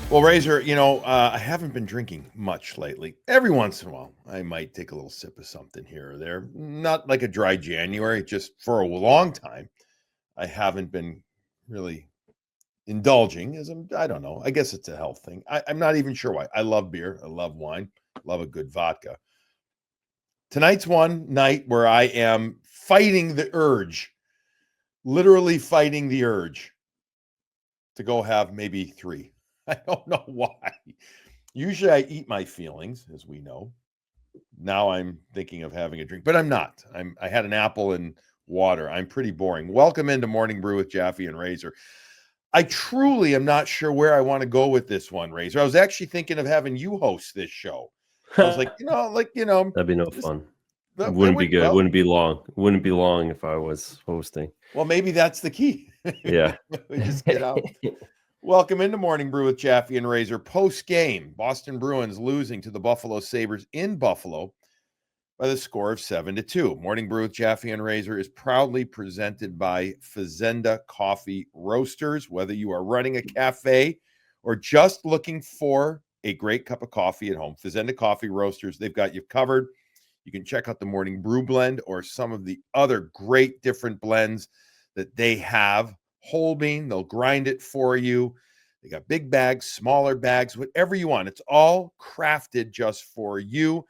Well, Razor, I haven't been drinking much lately. Every once in a while, I might take a little sip of something here or there. Not like a dry January, just for a long time. I haven't been really indulging I don't know. I guess it's a health thing. I'm not even sure why. I love beer. I love wine. Love a good vodka. Tonight's one night where I am fighting the urge, literally fighting the urge to go have maybe 3. I don't know why. Usually I eat my feelings, as we know. Now I'm thinking of having a drink, but I'm not. I had an apple and water. I'm pretty boring. Welcome into Morning Brew with Jaffe and Razor. I truly am not sure where I want to go with this one, Razor. I was actually thinking of having you host this show. I was like, that'd be no fun. It wouldn't be good. Well, it wouldn't be long. It wouldn't be long if I was hosting. Well, maybe that's the key. Yeah. We just get out. Welcome into Morning Brew with Jaffe and Razor. Post-game, Boston Bruins losing to the Buffalo Sabres in Buffalo by the score of 7-2. Morning Brew with Jaffe and Razor is proudly presented by Fazenda Coffee Roasters. Whether you are running a cafe or just looking for a great cup of coffee at home, Fazenda Coffee Roasters, they've got you covered. You can check out the Morning Brew blend or some of the other great different blends that they have. Whole bean, they'll grind it for you. They got big bags, smaller bags, whatever you want. It's all crafted just for you.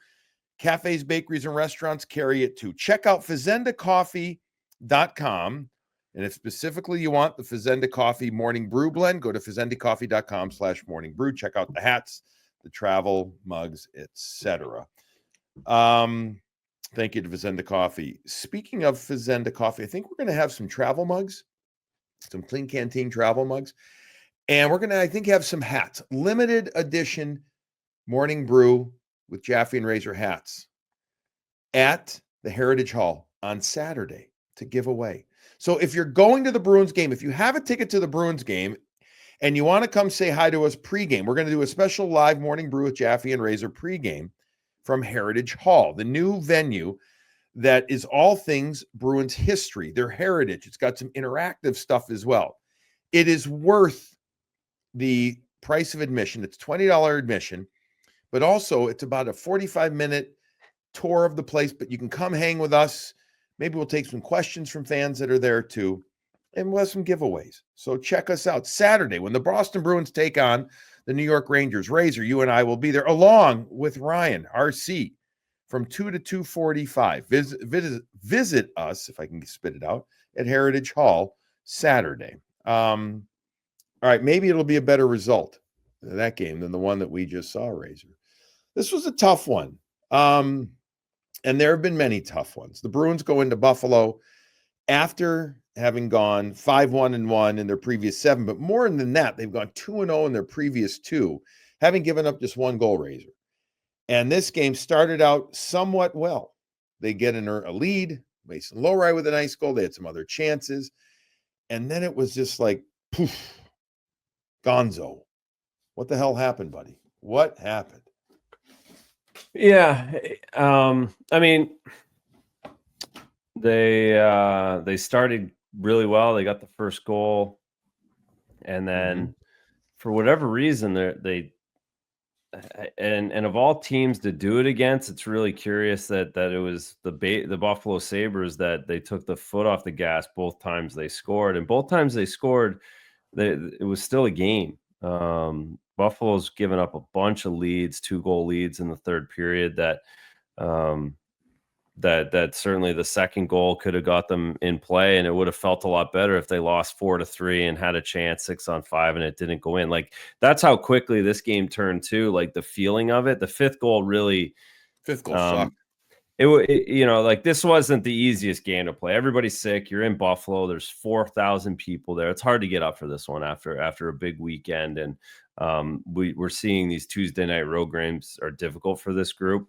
Cafes, bakeries, and restaurants carry it too. Check out fazendacoffee.com. And if specifically you want the Fazenda Coffee Morning Brew blend, go to fazendacoffee.com/morning brew. Check out the hats, the travel mugs, etc. Thank you to Fazenda Coffee. Speaking of Fazenda Coffee, I think we're going to have some travel mugs, some Clean Canteen travel mugs. And we're going to, I think, have some hats. Limited edition Morning Brew with Jaffe and Razor hats at the Heritage Hall on Saturday to give away. So if you're going to the Bruins game, if you have a ticket to the Bruins game and you want to come say hi to us pregame, we're going to do a special live Morning Brew with Jaffe and Razor pregame from Heritage Hall, the new venue that is all things Bruins history, their heritage. It's got some interactive stuff as well. It is worth the price of admission. It's $20 admission, but also it's about a 45-minute tour of the place, but you can come hang with us. Maybe we'll take some questions from fans that are there too, and we'll have some giveaways. So check us out Saturday when the Boston Bruins take on the New York Rangers. Razor, you and I will be there along with Ryan, RC, from 2 to 2:45. Visit us, if I can spit it out, at Heritage Hall Saturday. All right, maybe it'll be a better result in that game than the one that we just saw, Razor. This was a tough one. And there have been many tough ones. The Bruins go into Buffalo after having gone 5-1-1 in their previous 7, but more than that, they've gone 2-0 in their previous 2, having given up just 1 goal, Razor. And this game started out somewhat well. They get a lead. Mason Lohrei with a nice goal. They had some other chances. And then it was just like, poof, gonzo. What the hell happened, buddy? What happened? Yeah. I mean, they started really well. They got the first goal. And then for whatever reason, they of all teams to do it against, it's really curious that it was the Buffalo Sabres that they took the foot off the gas both times they scored, and both times they scored, it was still a game. Buffalo's given up a bunch of leads, 2-goal leads in the third period that certainly the second goal could have got them in play, and it would have felt a lot better if they lost 4-3 and had a chance 6-on-5 and it didn't go in. Like, that's how quickly this game turned too. Like, the feeling of it, the fifth goal sucked. Like, this wasn't the easiest game to play. Everybody's sick. You're in Buffalo. There's 4,000 people there. It's hard to get up for this one after a big weekend. And we're seeing these Tuesday night road games are difficult for this group.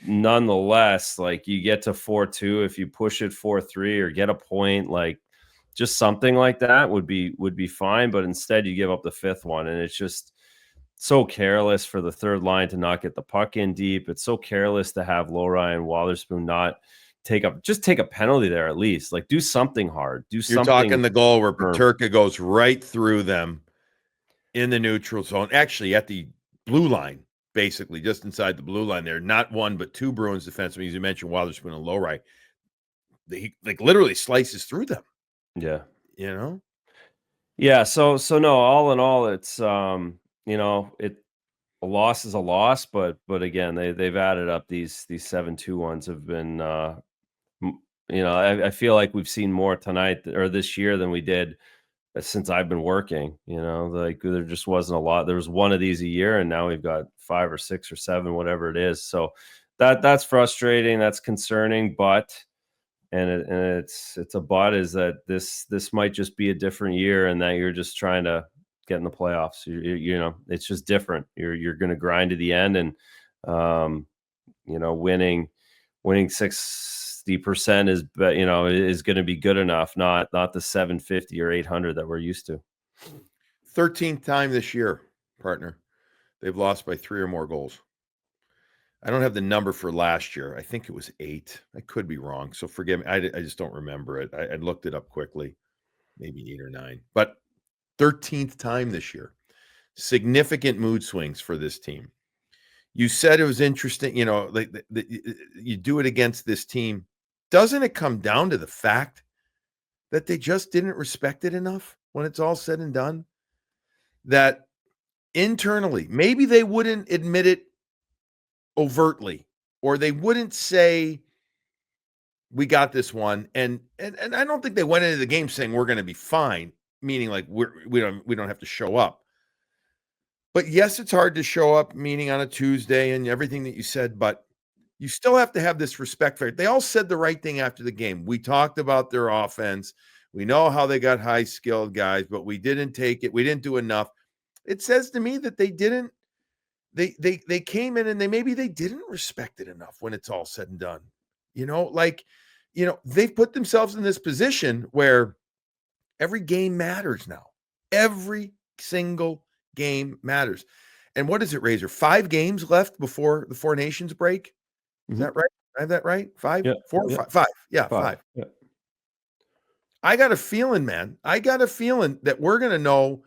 Nonetheless, like, you get to 4-2, if you push it 4-3 or get a point, like, just something like that would be fine. But instead you give up the fifth one, and it's just so careless for the third line to not get the puck in deep. It's so careless to have Lohrei and Wotherspoon not take a penalty there at least. Like, do something hard. You're talking the goal where Paterka goes right through them. in the neutral zone, actually at the blue line, basically just inside the blue line there. Not one, but two Bruins defensemen, as you mentioned, Witherspoon and Lowry. He like literally slices through them, Yeah. you know? Yeah. So no, all in all, it's a loss is a loss, but again, they've added up these 7-2 ones have been I feel like we've seen more tonight or this year than we did since I've been working. Like there just wasn't a lot. There was one of these a year, and now we've got 5 or 6 or 7, whatever it is. So that's frustrating. That's concerning, but it's a but is that this might just be a different year, and that you're just trying to get in the playoffs. It's just different. You're going to grind to the end, and winning 60% is going to be good enough, not the 750 or 800 that we're used to. 13th time this year, partner. They've lost by 3 or more goals. I don't have the number for last year. I think it was 8. I could be wrong, so forgive me. I just don't remember it. I looked it up quickly, maybe 8 or 9. But 13th time this year. Significant mood swings for this team. You said it was interesting, like you do it against this team. Doesn't it come down to the fact that they just didn't respect it enough when it's all said and done? That internally, maybe they wouldn't admit it overtly, or they wouldn't say, we got this one. And I don't think they went into the game saying we're going to be fine, meaning like we don't have to show up. But yes, it's hard to show up, meaning on a Tuesday and everything that you said, but you still have to have this respect for it. They all said the right thing after the game. We talked about their offense. We know how they got high-skilled guys, but we didn't take it. We didn't do enough. It says to me that they didn't. They came in and maybe they didn't respect it enough when it's all said and done. They've put themselves in this position where every game matters now. Every single game matters. And what is it, Razor? 5 games left before the Four Nations break? Is that right? I have that right? 5? Yeah. 4 or 5? 5. Yeah, 5. Yeah. I got a feeling, man. I got a feeling that we're going to know.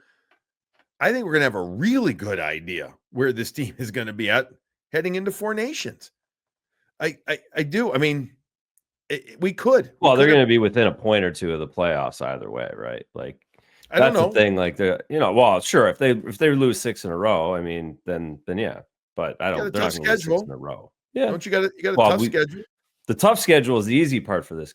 I think we're going to have a really good idea where this team is going to be at heading into Four Nations. I do. I mean, we could. Well, they're going to be within a point or two of the playoffs either way, right? Like, I don't know. That's the thing. Like, well, sure, if they lose 6 in a row, I mean, then yeah. But I don't. They're not going to lose 6 in a row. Yeah. Don't you got a tough schedule? The tough schedule is the easy part for these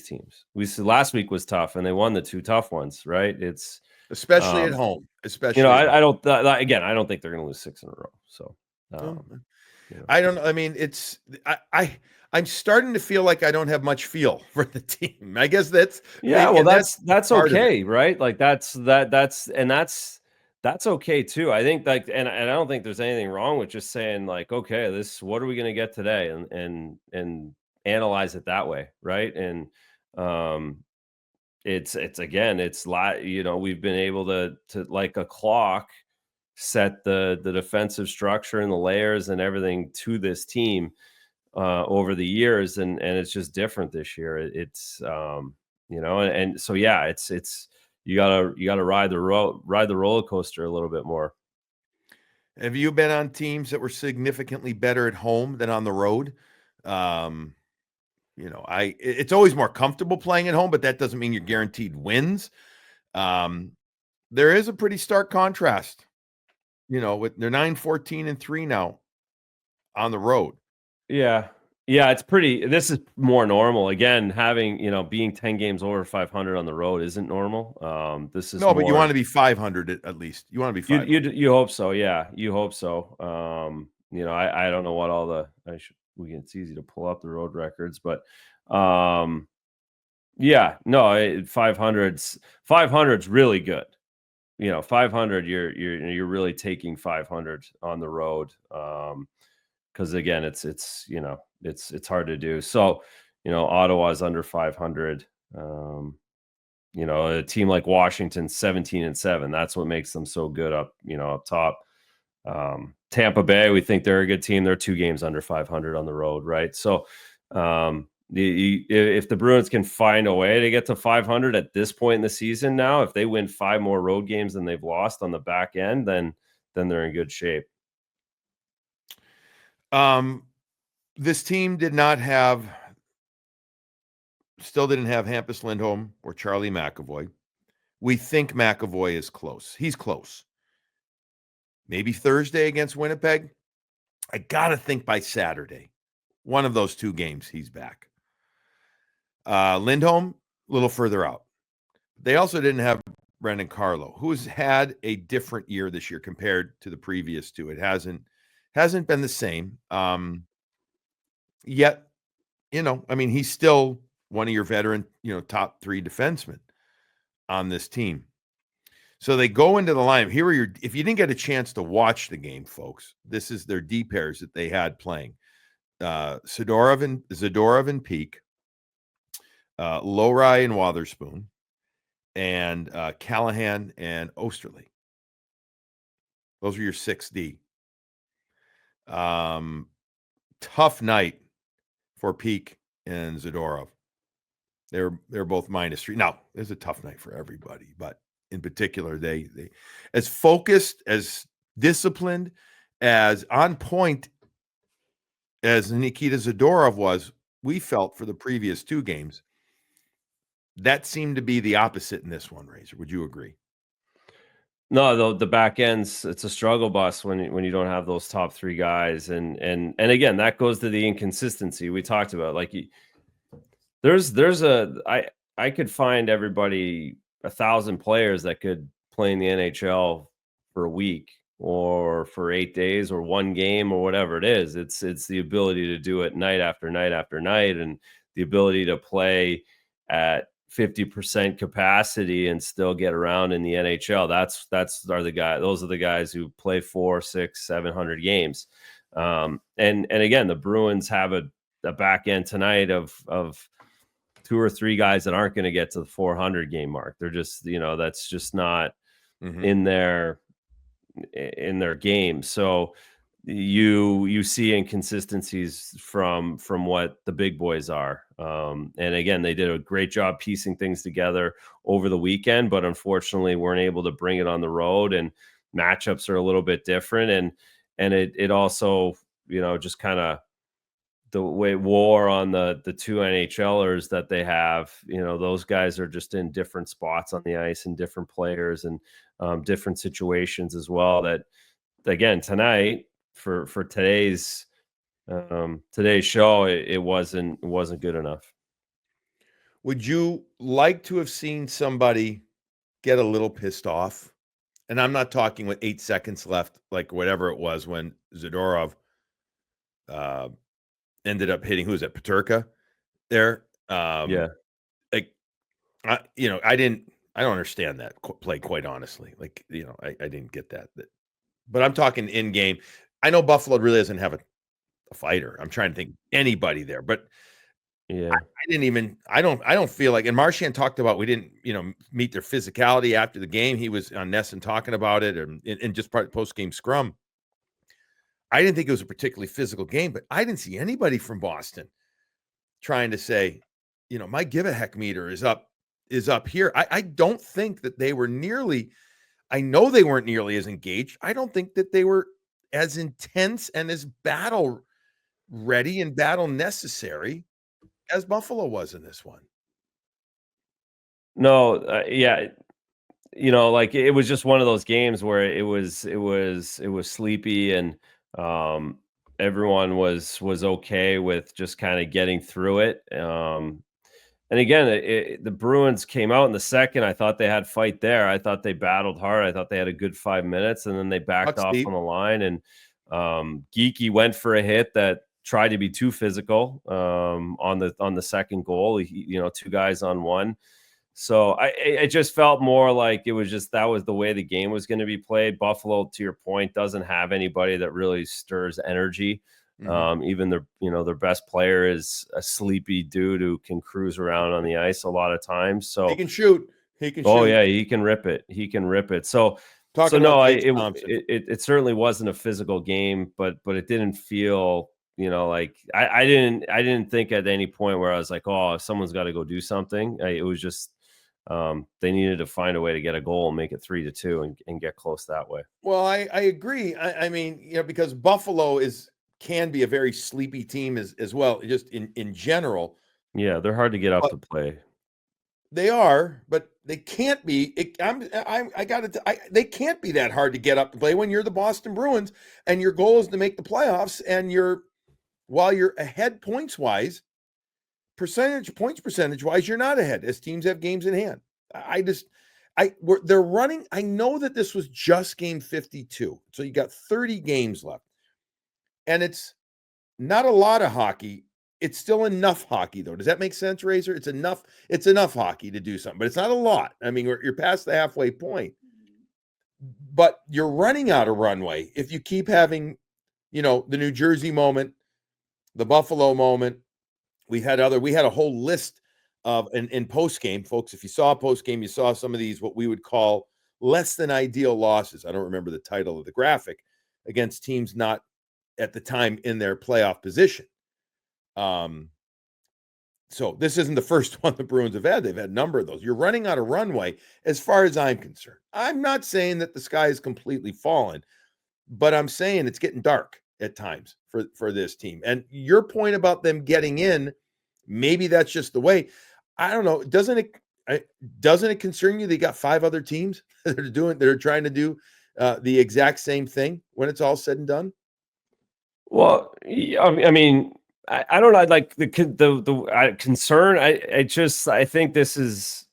teams. We said last week was tough, and they won the 2 tough ones, right? It's especially at home. Especially, I don't. Again, I don't think they're going to lose 6 in a row. So, I don't know. I mean, it's I'm starting to feel like I don't have much feel for the team. I guess that's well, that's okay, right? Like that's okay too. I think and I don't think there's anything wrong with just saying like, okay, what are we going to get today, and analyze it that way, right? And it's we've been able to like a clock set the defensive structure and the layers and everything to this team over the years, and it's just different this year. It's and so yeah, it's you gotta ride the roller coaster a little bit more. Have you been on teams that were significantly better at home than on the road? It's always more comfortable playing at home, but that doesn't mean you're guaranteed wins. There is a pretty stark contrast, with they're 9-14-3 now on the road. Yeah. It's this is more normal. Again, having, being 10 games over 500 on the road isn't normal. This is but you want to be 500 at least. You want to be 500. You hope so. Yeah. You hope so. I don't know what all it's easy to pull up the road records, but 500's really good. 500, you're really taking 500 on the road. Because again, it's hard to do. So, Ottawa's under 500. A team like Washington, 17-7. That's what makes them so good up top. Tampa Bay, we think they're a good team. They're 2 games under 500 on the road, right? So, If the Bruins can find a way to get to 500 at this point in the season now, if they win 5 more road games than they've lost on the back end, then they're in good shape. This team still didn't have Hampus Lindholm or Charlie McAvoy. We think McAvoy is close. He's close. Maybe Thursday against Winnipeg. I got to think by Saturday. One of those 2 games, he's back. Lindholm, a little further out. They also didn't have Brendan Carlo, who's had a different year this year compared to the previous 2. It hasn't been the same. Yet, he's still one of your veteran, top 3 defensemen on this team. So they go into the lineup. Here are if you didn't get a chance to watch the game, folks, this is their D pairs that they had playing. Zadorov and Peak, Lowry and Wotherspoon, and Callahan and Osterley. Those are your 6D. Tough night for Peak and Zadorov. They're both -3. Now, it's a tough night for everybody, but in particular, they as focused, as disciplined, as on point as Nikita Zadorov was, we felt for the previous 2 games. That seemed to be the opposite in this one, Razor. Would you agree? No, the back end's it's a struggle bus when you don't have those top 3 guys, and again, that goes to the inconsistency we talked about. Like, I could find everybody 1,000 players that could play in the NHL for a week or for 8 days or 1 game or whatever it is. It's the ability to do it night after night after night, and the ability to play at 50% capacity and still get around in the NHL. Those are the guys who play 400, 600, 700 games. And again, the Bruins have a back end tonight of 2 or 3 guys that aren't going to get to the 400 game mark. They're just, that's just not in their game. So you see inconsistencies from what the big boys are. And again, they did a great job piecing things together over the weekend, but unfortunately weren't able to bring it on the road, and matchups are a little bit different. And it also, just kind of the way war on the 2 NHLers that they have, those guys are just in different spots on the ice and different players and different situations as well. That, again, tonight for today's show, it wasn't good enough. Would you like to have seen somebody get a little pissed off? And I'm not talking with 8 seconds left, like whatever it was when Zadorov ended up hitting, who was it, Peterka there? Yeah. Like, I don't understand that play, quite honestly. Like, I didn't get that. But I'm talking in game. I know Buffalo really doesn't have a fighter. I'm trying to think anybody there, but yeah, I don't feel like, and Marchand talked about, we didn't, meet their physicality after the game. He was on Nesson talking about it, and just part of the post-game scrum. I didn't think it was a particularly physical game, but I didn't see anybody from Boston trying to say, my give a heck meter is up here. I don't think that they were nearly, I know they weren't nearly as engaged. I don't think that they were as intense and as battle ready and battle necessary as Buffalo was in this one. No, yeah, like, it was just one of those games where it was sleepy, and everyone was okay with just kind of getting through it. And again, the Bruins came out in the second. I thought they had fight there. I thought they battled hard. I thought they had a good 5 minutes, and then they backed off on the line. And Geeky went for a hit that tried to be too physical on the second goal. 2 guys on one. So it just felt more like it was just, that was the way the game was going to be played. Buffalo, to your point, doesn't have anybody that really stirs energy. Even their best player is a sleepy dude who can cruise around on the ice a lot of times. So he can shoot. Oh yeah, he can rip it. So it certainly wasn't a physical game, but it didn't feel like I didn't think at any point where I was like, oh, someone's got to go do something. It was just they needed to find a way to get a goal and make it 3-2 and get close that way. Well, I agree. I mean, because Buffalo can be a very sleepy team as well, just in general. Yeah, they're hard to get up to play. They are, but they can't be. They can't be that hard to get up to play when you're the Boston Bruins and your goal is to make the playoffs. And while you're ahead points wise, points percentage wise, you're not ahead as teams have games in hand. They're running. I know that this was just game 52, so you got 30 games left, and it's not a lot of hockey. It's still enough hockey, though. Does that make sense, Razor? It's enough. It's enough hockey to do something, but it's not a lot. I mean, you're past the halfway point, but you're running out of runway if you keep having, the New Jersey moment, the Buffalo moment. We had a whole list of in post game, folks. If you saw post game, you saw some of these what we would call less than ideal losses. I don't remember the title of the graphic, against teams not at the time in their playoff position. So this isn't the first one the Bruins have had. They've had a number of those. You're running out of runway as far as I'm concerned. I'm not saying that the sky is completely fallen, but I'm saying it's getting dark at times for this team. And your point about them getting in, maybe that's just the way. I don't know. Doesn't it concern you they got 5 other teams that are trying to do the exact same thing when it's all said and done? Well, I mean, I don't know. Like the concern. I think this is,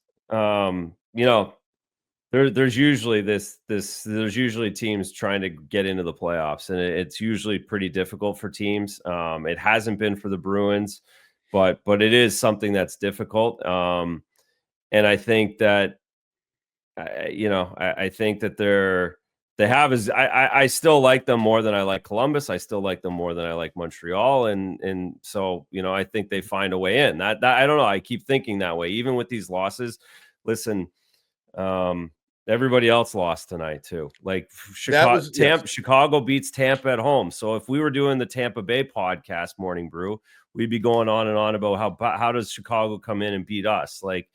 there's usually there's usually teams trying to get into the playoffs, and it's usually pretty difficult for teams. It hasn't been for the Bruins, but it is something that's difficult. And I think that, I think that I still like them more than I like Columbus. I still like them more than I like Montreal. And so, I think they find a way in. That I don't know. I keep thinking that way, even with these losses. Listen, everybody else lost tonight too. Like Chicago beats Tampa at home. So if we were doing the Tampa Bay podcast, Morning Brew, we'd be going on and on about how does Chicago come in and beat us? Like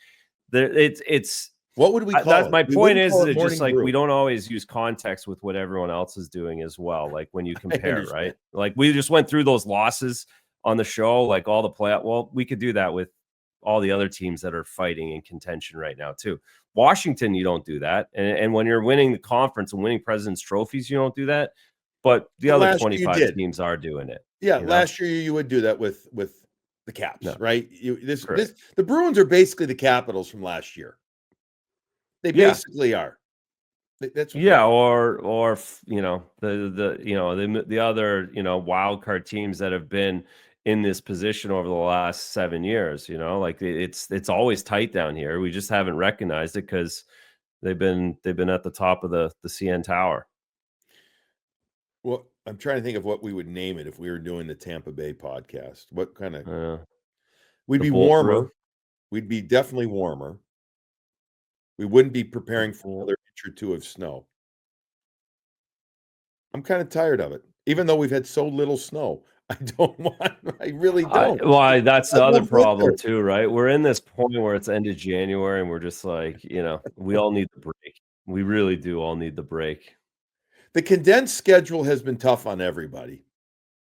it's what would we call that's it? my point is it just like brew. We don't always use context with what everyone else is doing as well. Like when you compare, right? Like we just went through those losses on the show, like all the playoff. Well, we could do that with all the other teams that are fighting in contention right now too. Washington, you don't do that. And when you're winning the conference and winning President's trophies, you don't do that. But the other 25 teams are doing it. Yeah, last year you would do that with the Caps, right? The Bruins are basically the Capitals from last year. They basically are. That's or the other wild card teams that have been in this position over the last 7 years. Like it's always tight down here. We just haven't recognized it because they've been at the top of the CN Tower. Well, I'm trying to think of what we would name it if we were doing the Tampa Bay podcast. What kind of? We'd be warmer. Brew. We'd be definitely warmer. We wouldn't be preparing for another inch or 2 of snow. I'm kind of tired of it, even though we've had so little snow. I really don't. Well, that's the other problem too, right? We're in this point where it's end of January and we're just like, we all need the break. We really do all need the break. The condensed schedule has been tough on everybody.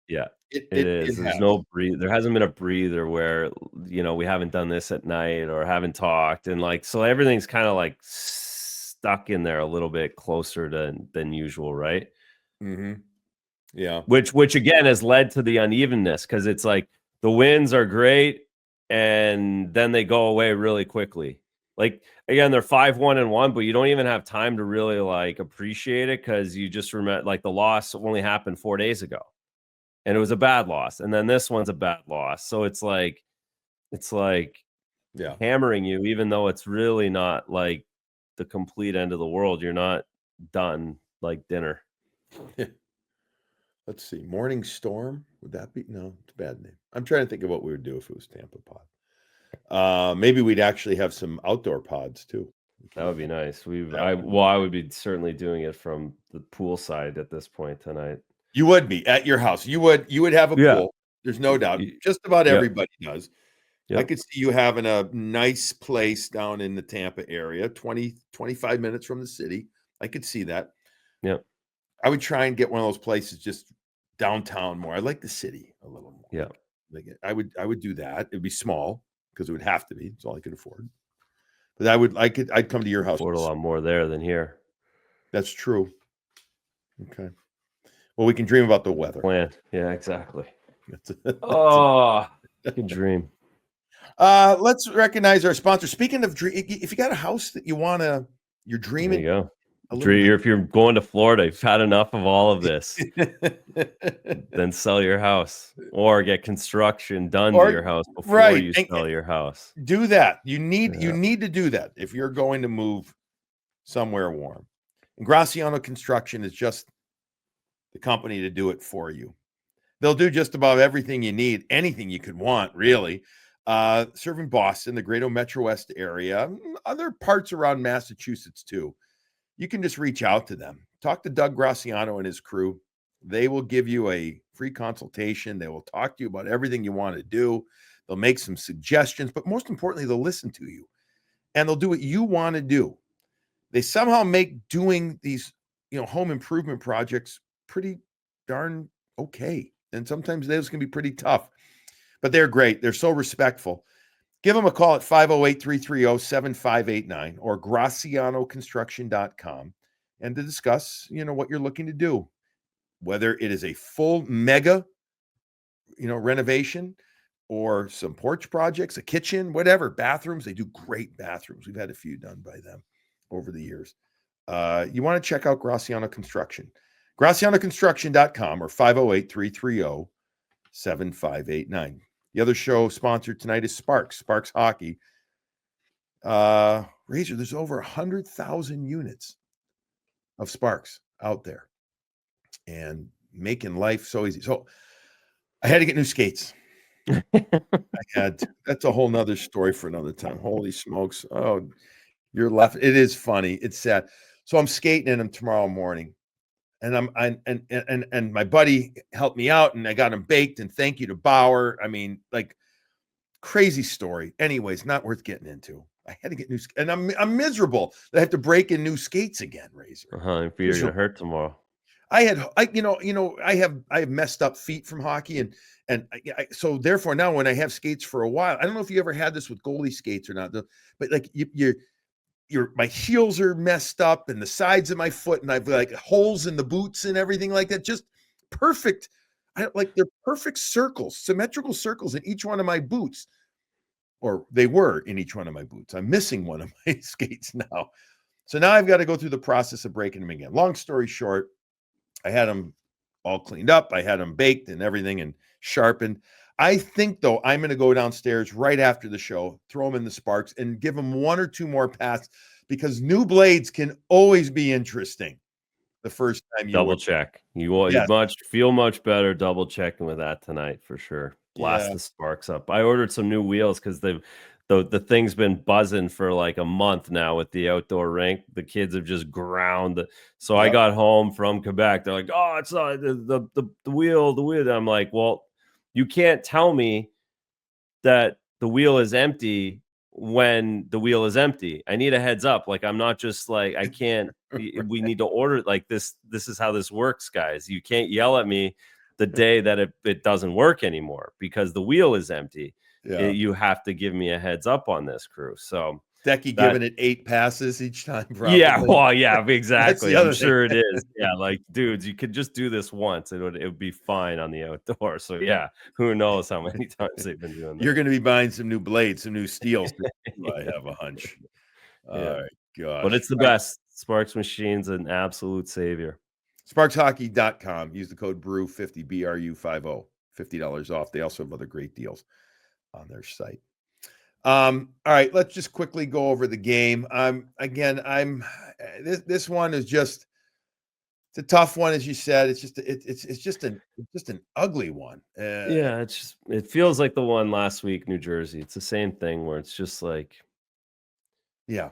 Yeah, it is. There's no breathe. There hasn't been a breather where, we haven't done this at night or haven't talked. And so everything's kind of like stuck in there a little bit closer than usual. Right. Mm-hmm. Yeah. Which again has led to the unevenness because it's like the wins are great and then they go away really quickly. Like again, they're 5-1-1, but you don't even have time to really appreciate it because you just remember the loss only happened 4 days ago. And it was a bad loss. And then this one's a bad loss. So it's like hammering you, even though it's really not like the complete end of the world. You're not done like dinner. Let's see. Morning Storm. Would that be? No, it's a bad name. I'm trying to think of what we would do if it was Tampa Pod. Maybe we'd actually have some outdoor pods too. That would be nice. I would be certainly doing it from the pool side at this point tonight. You would be at your house. You would have a pool. There's no doubt. You- Just about Yep. everybody does. I Yep. could see you having a nice place down in the Tampa area, 20, 25 minutes from the city. I could see that. Yep. I would try and get one of those places just downtown more. I like the city a little more. Yeah. Like I would do that. It'd be small because it would have to be. It's all I could afford. But I'd come to your house. Afford a lot more there than here. That's true. Okay. Well, we can dream about the weather. Plan. Yeah, exactly. That's Oh, good dream. Let's recognize our sponsor. Speaking of dream, if you got a house that you're There dreaming you go. a little bit. If you're going to Florida, you've had enough of all of this, then sell your house or get construction done to your house before you sell your house. Do that. You need to do that if you're going to move somewhere warm. And Graciano Construction is just the company to do it for you. They'll do just about everything you need, anything you could want, really. Serving Boston, the Greater Metro West area, other parts around Massachusetts too. You can just reach out to them. Talk to Doug Graciano and his crew. They will give you a free consultation. They will talk to you about everything you want to do. They'll make some suggestions, but most importantly, they'll listen to you and they'll do what you want to do. They somehow make doing these, home improvement projects pretty darn okay. And sometimes those can be pretty tough, but they're great. They're so respectful. Give them a call at 508-330-7589 or gracianoconstruction.com and to discuss, what you're looking to do, whether it is a full mega, renovation or some porch projects, a kitchen, whatever, bathrooms. They do great bathrooms. We've had a few done by them over the years. You want to check out Graciano Construction. GracianoConstruction.com or 508-330-7589. The other show sponsored tonight is Sparks Hockey. Razor, there's over 100,000 units of Sparks out there and making life so easy. So I had to get new skates. That's a whole nother story for another time. Holy smokes. Oh, you're left. It is funny. It's sad. So I'm skating in them tomorrow morning. And and my buddy helped me out and I got him baked, and thank you to Bauer. I mean, like, crazy story. Anyways, not worth getting into. I had to get new, and I'm miserable that I have to break in new skates again, Razor. Your feet are gonna hurt tomorrow. I have messed up feet from hockey, and so therefore now when I have skates for a while, I don't know if you ever had this with goalie skates or not, but like my heels are messed up and the sides of my foot, and I've like holes in the boots and everything like that. Just perfect. They're perfect circles, symmetrical circles in each one of my boots, or they were in each one of my boots. I'm missing one of my skates now. So now I've got to go through the process of breaking them again. Long story short, I had them all cleaned up. I had them baked and everything and sharpened. I think, though, I'm going to go downstairs right after the show, throw them in the Sparks, and give them one or two more passes, because new blades can always be interesting the first time you double check. You feel much better double checking with that tonight for sure. Blast the Sparks up. I ordered some new wheels because the thing's been buzzing for like a month now with the outdoor rink. The kids have just ground. So I got home from Quebec. They're like, "Oh, it's not the wheel, the wheel." I'm like, "Well, you can't tell me that the wheel is empty when the wheel is empty. I need a heads up. Like, I'm not just like, I can't, we need to order it like this. This is how this works, guys. You can't yell at me the day that it doesn't work anymore because the wheel is empty. You have to give me a heads up on this, crew." So Decky giving it 8 passes each time. Probably. Yeah, well, yeah, exactly. I'm sure thing. It is. Yeah, like, dudes, you could just do this once. It would be fine on the outdoor. So yeah, who knows how many times they've been doing that. You're going to be buying some new blades, some new steels. I have a hunch. Yeah. Gosh. But it's the best. Sparks Machine's an absolute savior. SparksHockey.com. Use the code BREW50, BRU50, $50 off. They also have other great deals on their site. All right, let's just quickly go over the game. This one is just, it's a tough one, as you said. It's just an ugly one. Yeah, it feels like the one last week, New Jersey. It's the same thing where it's just like, yeah.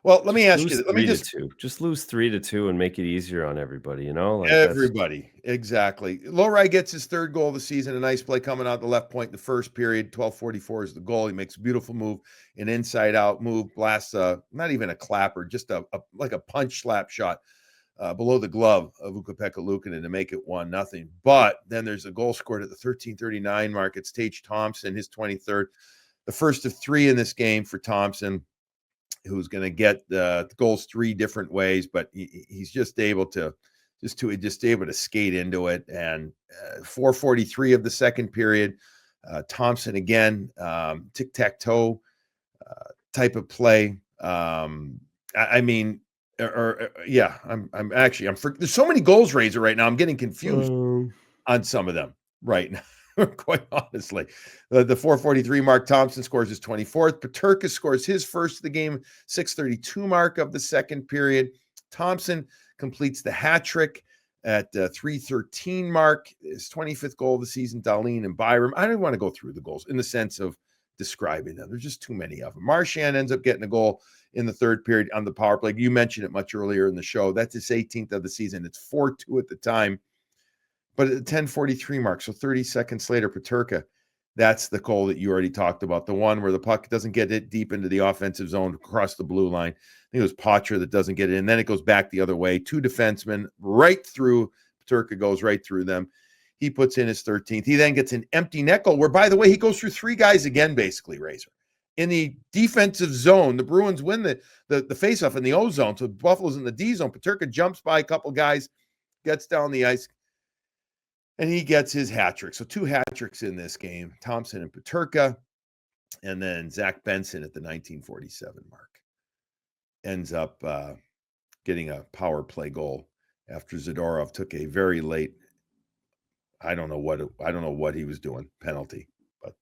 Well, let me Just ask lose you. Let me 3-2. Just lose 3-2 and make it easier on everybody. You know, like that's everybody exactly. Lowry gets his third goal of the season. A nice play coming out the left point in the first period. 12:44 is the goal. He makes a beautiful move, an inside out move, blasts not even a clapper, just a like a punch slap shot below the glove of Ukko-Pekka Luukkonen to make it 1-0. But then there's a goal scored at the 13:39 mark. It's Tage Thompson, his 23rd, the first of 3 in this game for Thompson, who's going to get the goals 3 different ways, but he's just able to skate into it. And 4:43 of the second period, Thompson again, tic-tac-toe type of play. I mean, yeah, I'm actually there's so many goals, Razor, right now. I'm getting confused on some of them right now. Quite honestly, the 4:43 mark, Thompson scores his 24th. Peterka scores his first of the game, 6:32 mark of the second period. Thompson completes the hat trick at 3:13 mark, his 25th goal of the season. Darlene and Byram. I don't want to go through the goals in the sense of describing them. There's just too many of them. Marchand ends up getting a goal in the third period on the power play. You mentioned it much earlier in the show. That's his 18th of the season. It's 4-2 at the time. But at the 10:43 mark, so 30 seconds later, Peterka, that's the goal that you already talked about, the one where the puck doesn't get it deep into the offensive zone across the blue line. I think it was Poitras that doesn't get it, and then it goes back the other way. 2 defensemen right through. Peterka goes right through them. He puts in his 13th. He then gets an empty net goal where, by the way, he goes through 3 guys again, basically, Razor. In the defensive zone, the Bruins win the faceoff in the O zone, so Buffalo's in the D zone. Peterka jumps by a couple guys, gets down the ice, and he gets his hat trick. So 2 hat tricks in this game, Thompson and Peterka, and then Zach Benson at the 1947 mark ends up getting a power play goal after Zadorov took a very late, I don't know what he was doing, penalty, but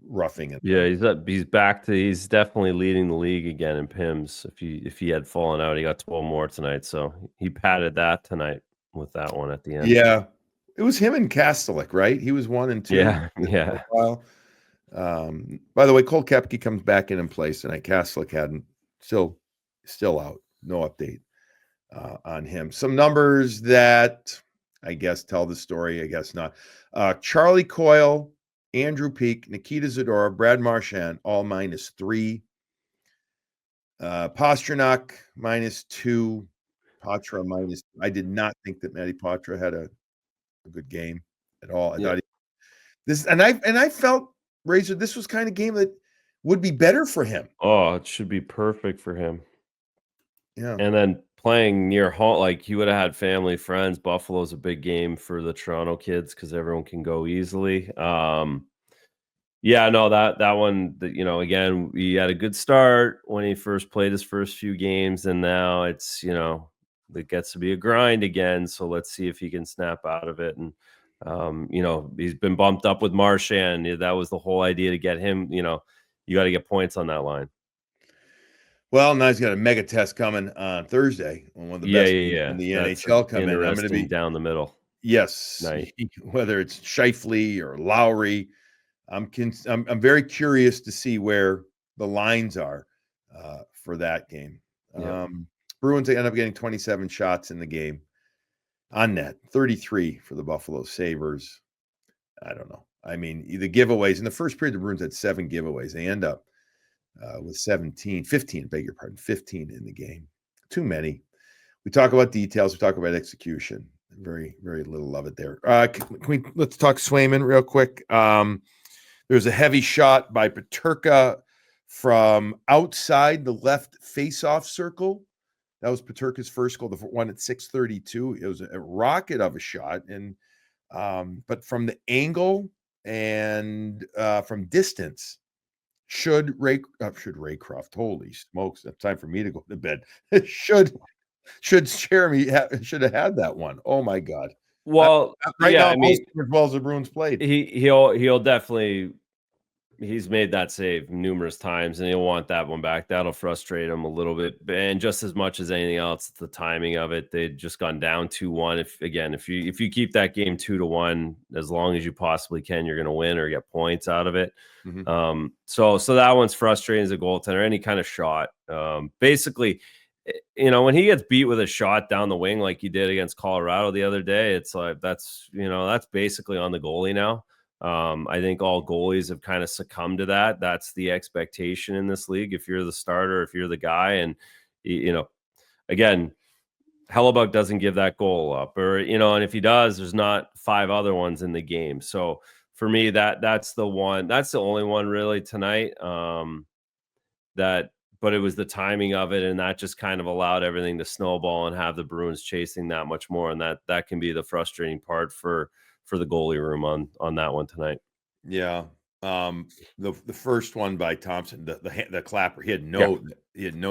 roughing it. Yeah, he's definitely leading the league again in PIMS. If he had fallen out, he got 12 more tonight. So he padded that tonight with that one at the end. Yeah. It was him and Kastelik, right? He was 1 and 2. Yeah. By the way, Cole Koepke comes back in place tonight. Kastelik hadn't, still out. No update on him. Some numbers that I guess tell the story, I guess not. Charlie Coyle, Andrew Peak, Nikita Zadorov, Brad Marchand, all -3. Pastrnak -2. Poitras minus. I did not think that Matty Poitras had a good game at all. I thought I felt, Razor, this was kind of game that would be better for him. Oh, it should be perfect for him. Yeah. And then playing near home, like he would have had family, friends. Buffalo's a big game for the Toronto kids because everyone can go easily. Yeah, no, that one, again, he had a good start when he first played his first few games, and now it's, it gets to be a grind again. So let's see if he can snap out of it. And he's been bumped up with Marchand. That was the whole idea to get him. You got to get points on that line. Well, now he's got a mega test coming on Thursday when one of the best in the NHL come in. I'm going to be down the middle. Yes, whether it's Scheifele or Lowry, I'm very curious to see where the lines are for that game. Yeah. Bruins end up getting 27 shots in the game on net, 33 for the Buffalo Sabres. I don't know. I mean, the giveaways in the first period, the Bruins had 7 giveaways. They end up with 15 in the game. Too many. We talk about details. We talk about execution. Very, very little of it there. Let's talk Swayman real quick. There's a heavy shot by Peterka from outside the left face-off circle. That was Peterka's first goal, the one at 6:32. It was a rocket of a shot, and but from the angle and from distance, should Raycroft, holy smokes, it's time for me to go to bed. should Jeremy should have had that one. Oh my God. Well, now, most as well as the Bruins played. He'll definitely He's made that save numerous times, and he'll want that one back. That'll frustrate him a little bit, and just as much as anything else, it's the timing of it. They'd just gone down 2-1. If you keep that game 2-1 as long as you possibly can, you're going to win or get points out of it. Mhm. So that one's frustrating as a goaltender. Any kind of shot, basically, when he gets beat with a shot down the wing like he did against Colorado the other day, it's like that's basically on the goalie now. I think all goalies have kind of succumbed to that. That's the expectation in this league. If you're the starter, if you're the guy, and again, Hellebuck doesn't give that goal up, or and if he does, there's not 5 other ones in the game. So for me, that's the one. That's the only one really tonight. But it was the timing of it, and that just kind of allowed everything to snowball and have the Bruins chasing that much more, and that can be the frustrating part for the goalie room on that one tonight. Yeah. The first one by Thompson, the clapper, he had Yeah. no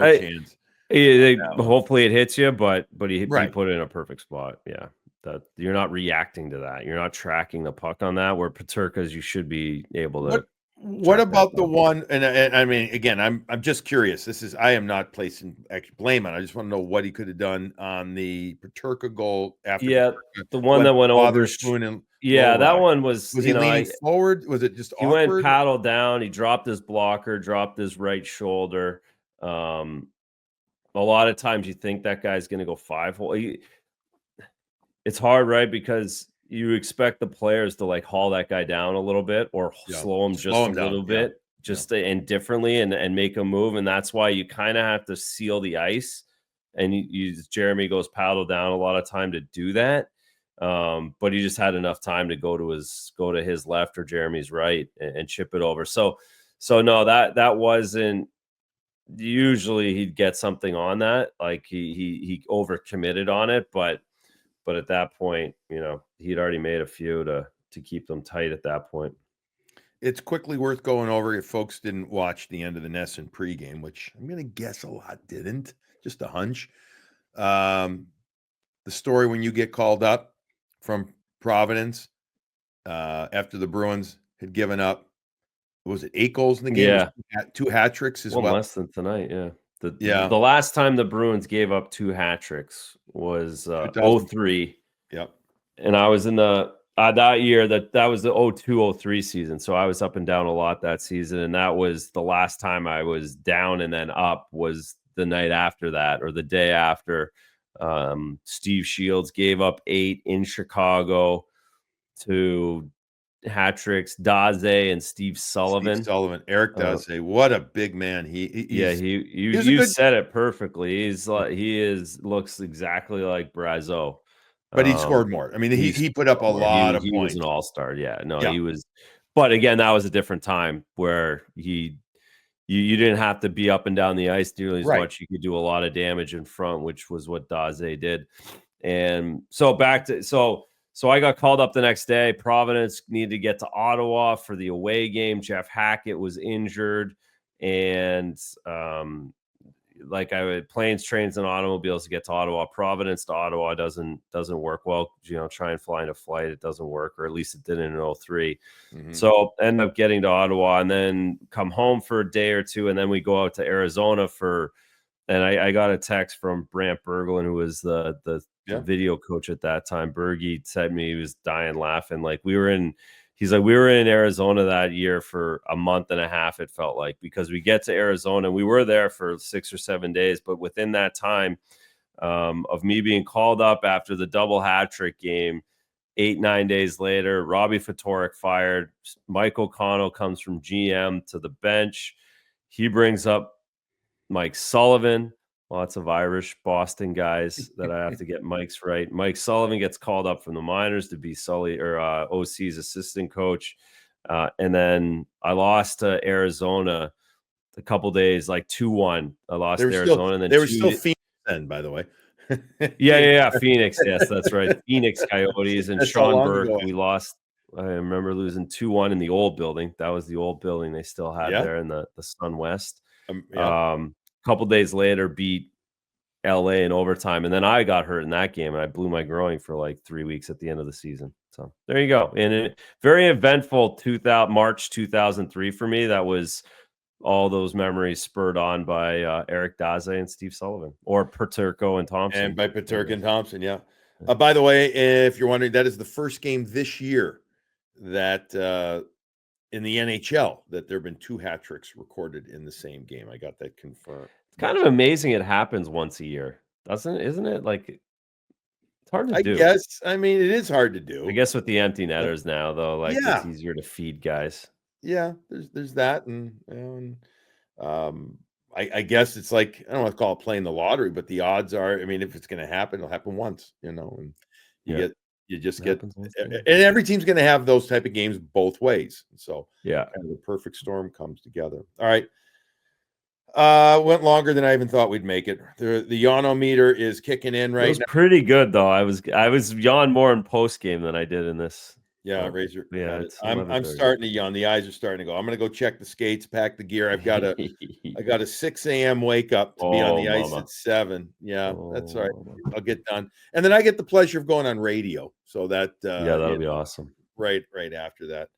chance on that one. Hopefully it hits you, but he Right. put it in a perfect spot. Yeah, that you're not reacting to that. You're not tracking the puck on that. Where Peterka's, you should be able to. What track that about the puck. one? And I mean, again, I'm just curious. I am not placing blame on. I just want to know what he could have done on the Peterka goal after Yeah, Peterka the one went that went over. Wotherspoon and low Yeah, that ride. one was. Was he leaning forward? Was it just He went awkward? paddle down. He dropped his blocker, dropped his right shoulder. A lot of times you think that guy's going to go 5-hole. It's hard, right? Because you expect the players to like haul that guy down a little bit or Yeah, slow him slow just a him down. little Yeah, bit, just and differently and make a move. And that's why you kind of have to seal the ice. And Jeremy goes paddle down a lot of time to do that. But he just had enough time to go to his left or Jeremy's right and chip it over. So no, that wasn't. Usually he'd get something on that, like he overcommitted on it, but at that point, he'd already made a few to keep them tight at that point. it's quickly worth going over if folks didn't watch the end of the Nesson pregame, which I'm going to guess a lot didn't. Just a hunch. The story when you get called up from Providence after the Bruins had given up, was it 8 goals in the game? Yeah, Two hat tricks as one well. less than tonight. Yeah, Yeah, the last time the Bruins gave up 2 hat tricks was 2000. 03, Yep. and I was in the that year that was the 02-03 season. So I was up and down a lot that season, and that was the last time I was down and then up was the night after that or the day after. Steve Shields gave up 8 in Chicago to hat tricks, Daze and Steve Steve Sullivan. Sullivan, Eric Daze, what a big man. He's You a good, said it perfectly. Looks exactly like Brazeau. but he scored more. I mean, he put up a More. lot of He was an points. all-star. Yeah, no, Yeah, he was. But again, that was a different time where you didn't have to be up and down the ice nearly as right. much. You could do a lot of damage in front, which was what Daze did. And so back to so I got called up the next day. Providence needed to get to Ottawa for the away game. Jeff Hackett was injured, and like I would planes, trains, and automobiles to get to Ottawa. Providence to Ottawa doesn't work well. Try and fly in a flight, it doesn't work, or at least it didn't in 03. Mm-hmm. So end up getting to Ottawa and then come home for a day or two, and then we go out to Arizona for. And I got a text from Brant Berglund, who was the video coach at that time. Bergie said me he was dying laughing. Like we were in Arizona that year for a month and a half, it felt like, because we get to Arizona. We were there for 6 or 7 days, but within that time of me being called up after the double hat trick game, 8-9 days later, Robbie Ftorek fired. Mike O'Connell comes from GM to the bench. He brings up Mike Sullivan, lots of Irish Boston guys that I have to get Mike's right. Mike Sullivan gets called up from the minors to be OC's assistant coach. And then I lost to Arizona a couple days, like 2-1. I lost to Arizona. And then they were still Phoenix then, by the way. Yeah. Phoenix. Yes, that's right. Phoenix Coyotes and That's Sean Burke. We lost. I remember losing 2-1 in the old building. That was the old building they still had there in the Sun West. Yeah. Couple days later, beat LA in overtime, and then I got hurt in that game, and I blew my groin for like 3 weeks at the end of the season. So there you go. And it very eventful March 2003 for me. That was all those memories spurred on by Eric Daze and Steve Sullivan, or Paterko and Thompson. And by Paterka and Thompson, yeah. By the way, if you're wondering, that is the first game this year that in the NHL that there have been 2 hat tricks recorded in the same game. I got that confirmed. It's kind of amazing it happens once a year, isn't it? Like, it's hard to do. I guess. I mean, it is hard to do. I guess with the empty netters now, though, like Yeah. it's easier to feed guys. Yeah, there's that, and I guess it's like, I don't want to call it playing the lottery, but the odds are, I mean, if it's going to happen, it'll happen once, and you just get, and every team's going to have those type of games both ways. So yeah, kind of the perfect storm comes together. All right. Went longer than I even thought we'd make it. The Yawnometer is kicking in right now. It was pretty good though. I was yawn more in post game than I did in this. Yeah, Razor. Yeah, I'm starting to yawn. The eyes are starting to go. I'm going to go check the skates, pack the gear. I got a 6 a.m. wake up to be on the ice at 7. Yeah, that's all right. I'll get done, and then I get the pleasure of going on radio. So that that'll be awesome. Right after that,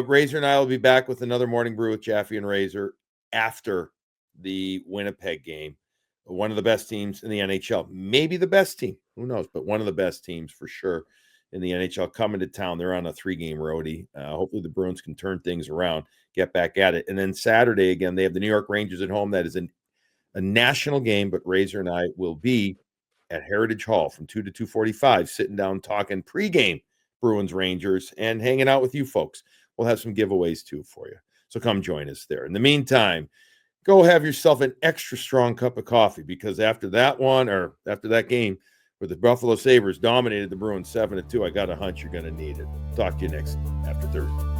Razor and I will be back with another morning brew with Jaffe and Razor after the Winnipeg game. One of the best teams in the NHL, maybe the best team. Who knows? But one of the best teams for sure in the NHL coming to town. They're on a 3-game roadie. Hopefully the Bruins can turn things around, get back at it. And then Saturday, again, they have the New York Rangers at home. That is a national game, but Razor and I will be at Heritage Hall from 2 to 2:45, sitting down talking pregame Bruins Rangers and hanging out with you folks. We'll have some giveaways too for you. So come join us there. In the meantime, go have yourself an extra strong cup of coffee, because after that game where the Buffalo Sabres dominated the Bruins 7-2, I got a hunch you're going to need it. Talk to you next after Thursday.